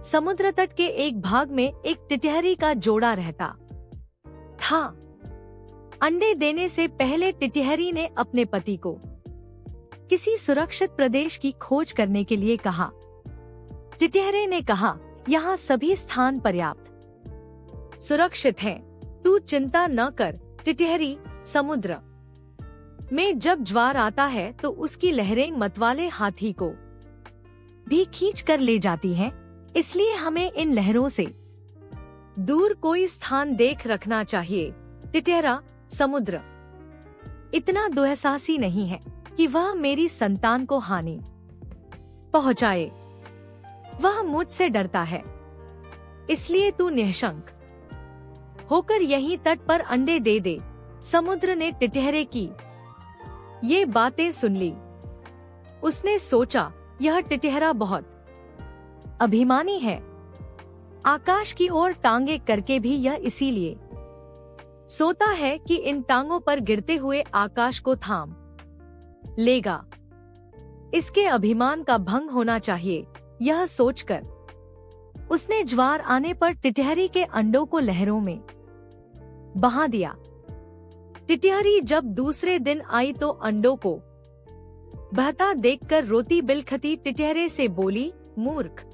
समुद्र तट के एक भाग में एक टिटहरी का जोड़ा रहता था। अंडे देने से पहले टिटहरी ने अपने पति को किसी सुरक्षित प्रदेश की खोज करने के लिए कहा। टिटहरे ने कहा, यहाँ सभी स्थान पर्याप्त सुरक्षित हैं, तू चिंता न कर। टिटहरी, समुद्र में जब ज्वार आता है तो उसकी लहरें मतवाले हाथी को भी खींच कर ले जाती हैं, इसलिए हमें इन लहरों से दूर कोई स्थान देख रखना चाहिए। टिटहरा, समुद्र इतना दुस्साहसी नहीं है कि वह मेरी संतान को हानि पहुंचाए। वह मुझसे डरता है, इसलिए तू निशंक होकर यहीं तट पर अंडे दे दे। समुद्र ने टिटहरे की ये बातें सुन ली। उसने सोचा, यह टिटहरा बहुत अभिमानी है, आकाश की ओर टांगे करके भी यह इसीलिए सोता है कि इन टांगों पर गिरते हुए आकाश को थाम लेगा। इसके अभिमान का भंग होना चाहिए। यह सोचकर उसने ज्वार आने पर टिटहरी के अंडों को लहरों में बहा दिया। टिटहरी जब दूसरे दिन आई तो अंडों को बहता देखकर रोती बिलखती टिटहरे से बोली, मूर्ख,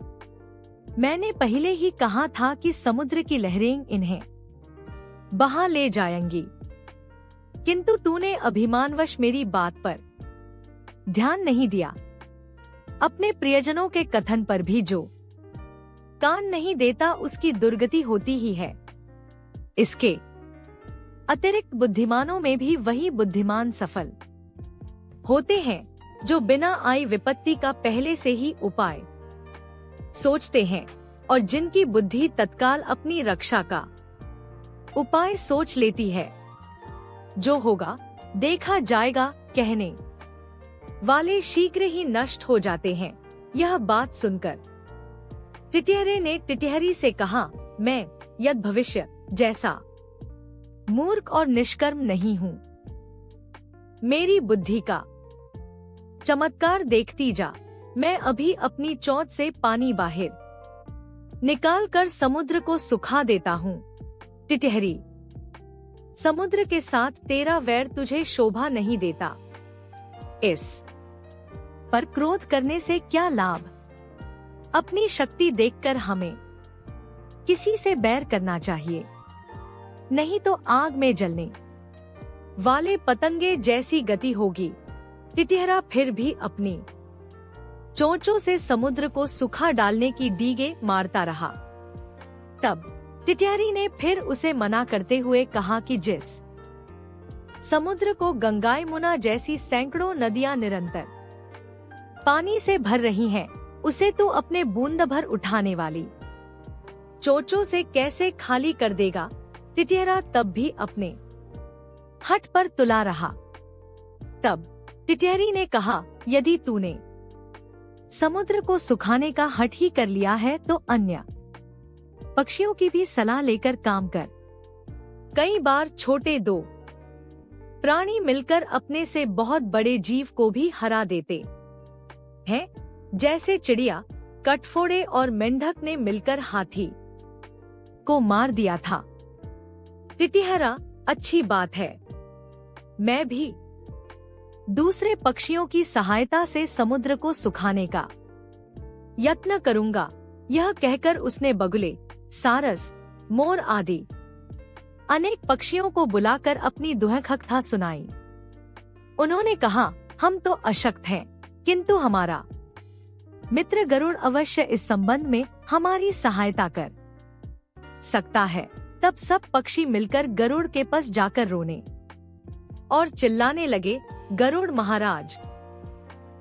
मैंने पहले ही कहा था कि समुद्र की लहरें इन्हें बहा ले जाएंगी, किंतु तूने अभिमानवश मेरी बात पर ध्यान नहीं दिया। अपने प्रियजनों के कथन पर भी जो कान नहीं देता उसकी दुर्गति होती ही है। इसके अतिरिक्त बुद्धिमानों में भी वही बुद्धिमान सफल होते हैं जो बिना आई विपत्ति का पहले से ही उपाय सोचते हैं और जिनकी बुद्धि तत्काल अपनी रक्षा का उपाय सोच लेती है। जो होगा देखा जाएगा कहने वाले शीघ्र ही नष्ट हो जाते हैं। यह बात सुनकर टिटहरे ने टिटहरी से कहा, मैं यद भविष्य जैसा मूर्ख और निष्कर्म नहीं हूँ। मेरी बुद्धि का चमत्कार देखती जा। मैं अभी अपनी चोंच से पानी बाहर निकाल कर समुद्र को सुखा देता हूँ। टिटहरी, समुद्र के साथ तेरा वैर तुझे शोभा नहीं देता। इस पर क्रोध करने से क्या लाभ? अपनी शक्ति देखकर हमें किसी से बैर करना चाहिए, नहीं तो आग में जलने वाले पतंगे जैसी गति होगी। टिटहरा फिर भी अपनी चोंचों से समुद्र को सुखा डालने की डीगे मारता रहा। तब टिटहरी ने फिर उसे मना करते हुए कहा कि जिस समुद्र को गंगा यमुना जैसी सैकड़ों नदियां निरंतर पानी से भर रही हैं, उसे तो अपने बूंद भर उठाने वाली चोंचों से कैसे खाली कर देगा। टिटहरा तब भी अपने हठ पर तुला रहा। तब टिटहरी ने कहा, यदि तूने समुद्र को सुखाने का हठ ही कर लिया है तो अन्य पक्षियों की भी सलाह लेकर काम कर। कई बार छोटे दो प्राणी मिलकर अपने से बहुत बड़े जीव को भी हरा देते हैं, जैसे चिड़िया, कटफोड़े और मेंढक ने मिलकर हाथी को मार दिया था। टिटहरा, अच्छी बात है, मैं भी दूसरे पक्षियों की सहायता से समुद्र को सुखाने का यत्न करूंगा। यह कहकर उसने बगुले, सारस, मोर आदि अनेक पक्षियों को बुलाकर अपनी दुहकथा सुनाई। उन्होंने कहा, हम तो अशक्त हैं, किंतु हमारा मित्र गरुड़ अवश्य इस संबंध में हमारी सहायता कर सकता है। तब सब पक्षी मिलकर गरुड़ के पास जाकर रोने और चिल्लाने लगे, गरुड़ महाराज,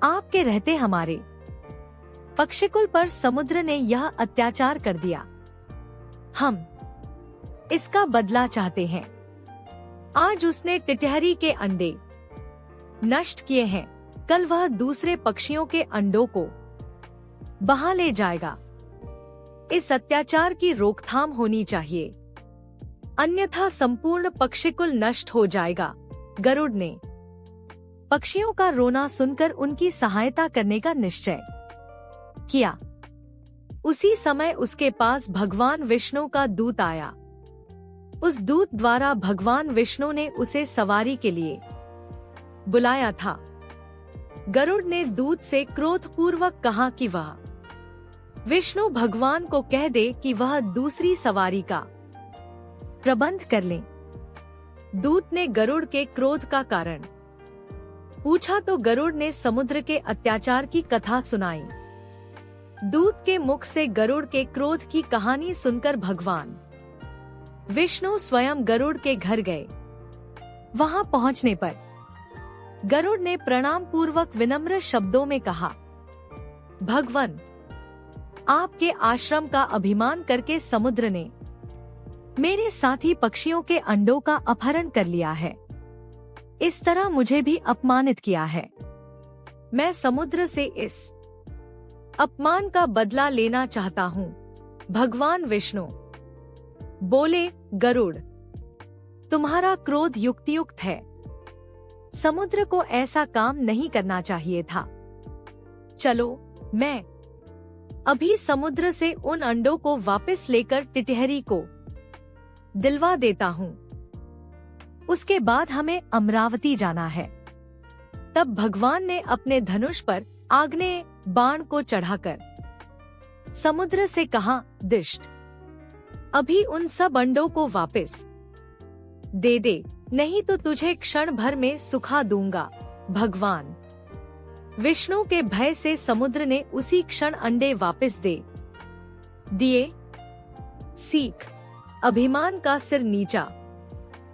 आपके रहते हमारे पक्षिकुल पर समुद्र ने यह अत्याचार कर दिया, हम इसका बदला चाहते हैं। आज उसने टिटहरी के अंडे नष्ट किए हैं, कल वह दूसरे पक्षियों के अंडों को बहा ले जाएगा। इस अत्याचार की रोकथाम होनी चाहिए, अन्यथा संपूर्ण पक्षिकुल नष्ट हो जाएगा। गरुड़ ने पक्षियों का रोना सुनकर उनकी सहायता करने का निश्चय किया। उसी समय उसके पास भगवान विष्णु का दूत आया। उस दूत द्वारा भगवान विष्णु ने उसे सवारी के लिए बुलाया था। गरुड़ ने दूत से क्रोधपूर्वक कहा कि वह विष्णु भगवान को कह दे कि वह दूसरी सवारी का प्रबंध कर लें। दूत ने गरुड़ के क्रोध का कारण पूछा तो गरुड़ ने समुद्र के अत्याचार की कथा सुनाई। दूत के मुख से गरुड़ के क्रोध की कहानी सुनकर भगवान विष्णु स्वयं गरुड़ के घर गए। वहां पहुंचने पर गरुड़ ने प्रणाम पूर्वक विनम्र शब्दों में कहा, भगवान, आपके आश्रम का अभिमान करके समुद्र ने मेरे साथी पक्षियों के अंडों का अपहरण कर लिया है। इस तरह मुझे भी अपमानित किया है। मैं समुद्र से इस अपमान का बदला लेना चाहता हूँ। भगवान विष्णु बोले, गरुड़, तुम्हारा क्रोध युक्तियुक्त है। समुद्र को ऐसा काम नहीं करना चाहिए था। चलो, मैं अभी समुद्र से उन अंडों को वापस लेकर टिटहरी को दिलवा देता हूँ। उसके बाद हमें अमरावती जाना है। तब भगवान ने अपने धनुष पर आग्नेय बाण को चढ़ाकर समुद्र से कहा, दिष्ट, अभी उन सब अंडों को वापस दे दे, नहीं तो तुझे क्षण भर में सुखा दूंगा। भगवान विष्णु के भय से समुद्र ने उसी क्षण अंडे वापस दे दिए। सीख, अभिमान का सिर नीचा।